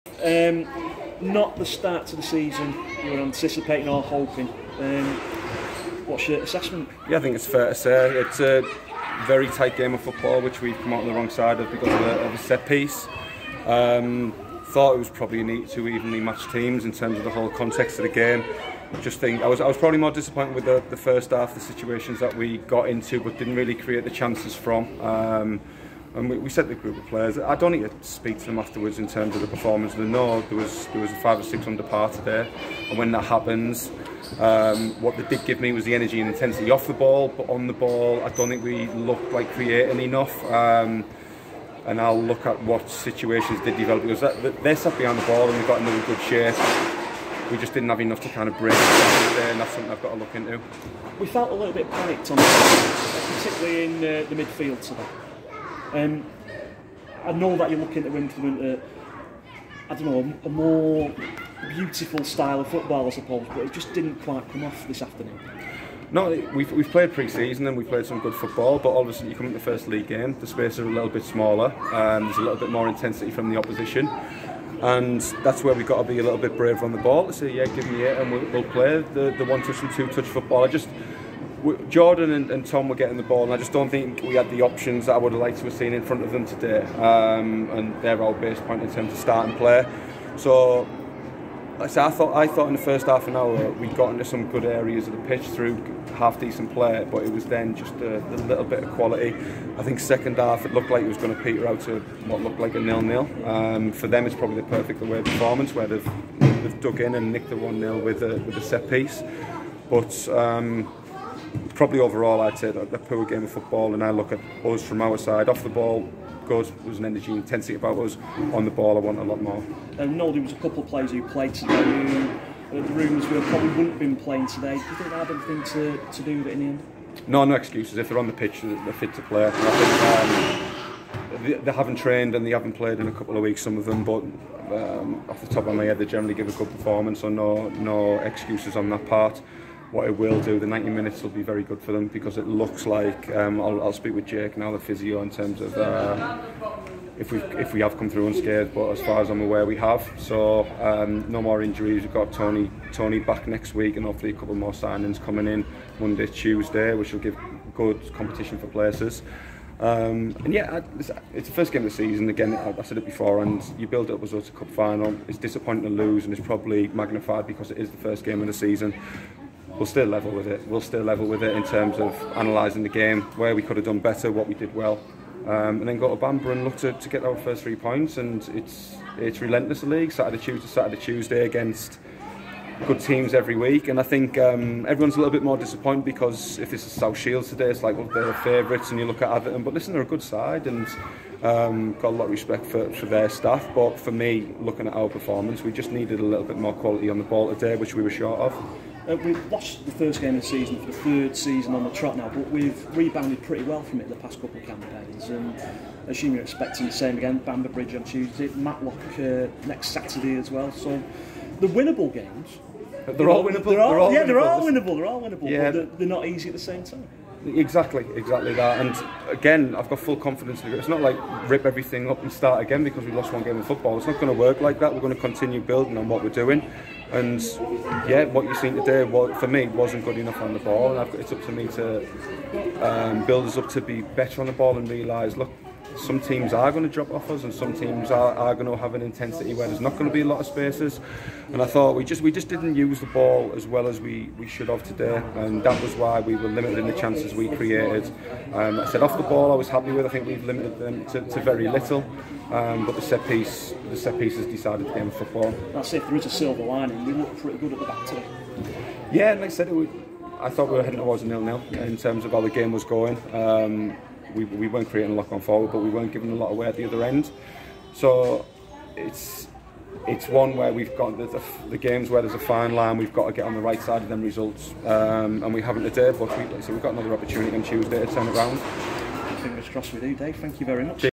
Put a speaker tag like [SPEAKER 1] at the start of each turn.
[SPEAKER 1] Not the start to the season you were anticipating or hoping. What's your assessment?
[SPEAKER 2] Yeah, I think it's fair to say it's a very tight game of football which we've come out on the wrong side of because of a set piece. Thought it was probably neat to evenly matched teams in terms of the whole context of the game. Just think I was probably more disappointed with the first half, the situations that we got into but didn't really create the chances from. And we set the group of players. I don't need to speak to them afterwards in terms of the performance. They know there was a 5 or 6 under par today, and when that happens, what they did give me was the energy and intensity off the ball, but on the ball, I don't think we looked like creating enough. And I'll look at what situations did develop because they sat behind the ball and we got into a good shape. We just didn't have enough to kind of break it there, and that's something I've got to look into.
[SPEAKER 1] We felt a little bit panicked on the field, particularly in the midfield today. I know that you're looking to implement a more beautiful style of football, I suppose, but it just didn't quite come off this afternoon.
[SPEAKER 2] No, we've played pre-season and we played some good football, but obviously you come into the first league game, the spaces are a little bit smaller, there's a little bit more intensity from the opposition, and that's where we've got to be a little bit braver on the ball to say, yeah, give me it, and we'll play the one-touch and two-touch football. Jordan and Tom were getting the ball, and I just don't think we had the options that I would have liked to have seen in front of them today. And they're our base point in terms of starting play. So, like I thought in the first half an hour we got into some good areas of the pitch through half decent play, but it was then just a little bit of quality. I think second half it looked like it was going to peter out to what looked like a 0-0. For them, it's probably the perfect away performance where they've dug in and nicked the 1-0 with a set piece, but. Probably overall I'd say that a poor game of football, and I look at us from our side. Off the ball, good, there was an energy and intensity about us. On the ball I want a lot more.
[SPEAKER 1] I know there was a couple of players who played today who the rumours were probably wouldn't have been playing today. Do you think that had anything to do with it in the end?
[SPEAKER 2] No excuses. If they're on the pitch, they're fit to play. I think they haven't trained and they haven't played in a couple of weeks, some of them, but off the top of my head they generally give a good performance, so no excuses on that part. What it will do, the 90 minutes will be very good for them because it looks like I'll speak with Jake now, the physio, in terms of if we have come through unscathed, but as far as I'm aware we have. So no more injuries. We've got Tony back next week, and hopefully a couple more signings coming in Monday, Tuesday, which will give good competition for places. And yeah, it's the first game of the season. Again, I said it before, and you build up as a cup final. It's disappointing to lose, and it's probably magnified because it is the first game of the season. We'll still level with it. We'll still level with it in terms of analysing the game, where we could have done better, what we did well, and then go to Bamber and look to get our first 3 points. And it's relentless, the league. Saturday, Tuesday against good teams every week. And I think everyone's a little bit more disappointed because if this is South Shields today, it's like, well, they're favourites, and you look at Atherton. But listen, they're a good side, and got a lot of respect for their staff. But for me, looking at our performance, we just needed a little bit more quality on the ball today, which we were short of.
[SPEAKER 1] We've lost the first game of the season for the 3rd season on the trot now, but we've rebounded pretty well from it the past couple of campaigns, and I assume you're expecting the same again. Bamber Bridge on Tuesday, Matlock next Saturday as well, so the winnable games.
[SPEAKER 2] They're all winnable. They're all
[SPEAKER 1] winnable, yeah. But they're not easy at the same time.
[SPEAKER 2] Exactly that. And again, I've got full confidence in the group. It's not like rip everything up and start again because we lost one game of football. It's not going to work like that. We're going to continue building on what we're doing. And yeah, what you've seen today, for me, wasn't good enough on the ball. And it's up to me to build us up to be better on the ball and realise, look, some teams are going to drop off us, and some teams are going to have an intensity where there's not going to be a lot of spaces. And I thought we just didn't use the ball as well as we should have today, and that was why we were limited in the chances we created. I said off the ball I was happy with. I think we've limited them to very little, but the set pieces decided the game of football.
[SPEAKER 1] That's if there is a silver lining. We looked pretty good at the back today.
[SPEAKER 2] Yeah, and like I said, I thought we were heading towards a 0-0 in terms of how the game was going. We weren't creating a lot going forward, but we weren't giving a lot away at the other end. So it's one where we've got the games where there's a fine line. We've got to get on the right side of them results, and we haven't today. But we've got another opportunity on Tuesday to turn it around.
[SPEAKER 1] Fingers crossed we do, Dave. Thank you very much.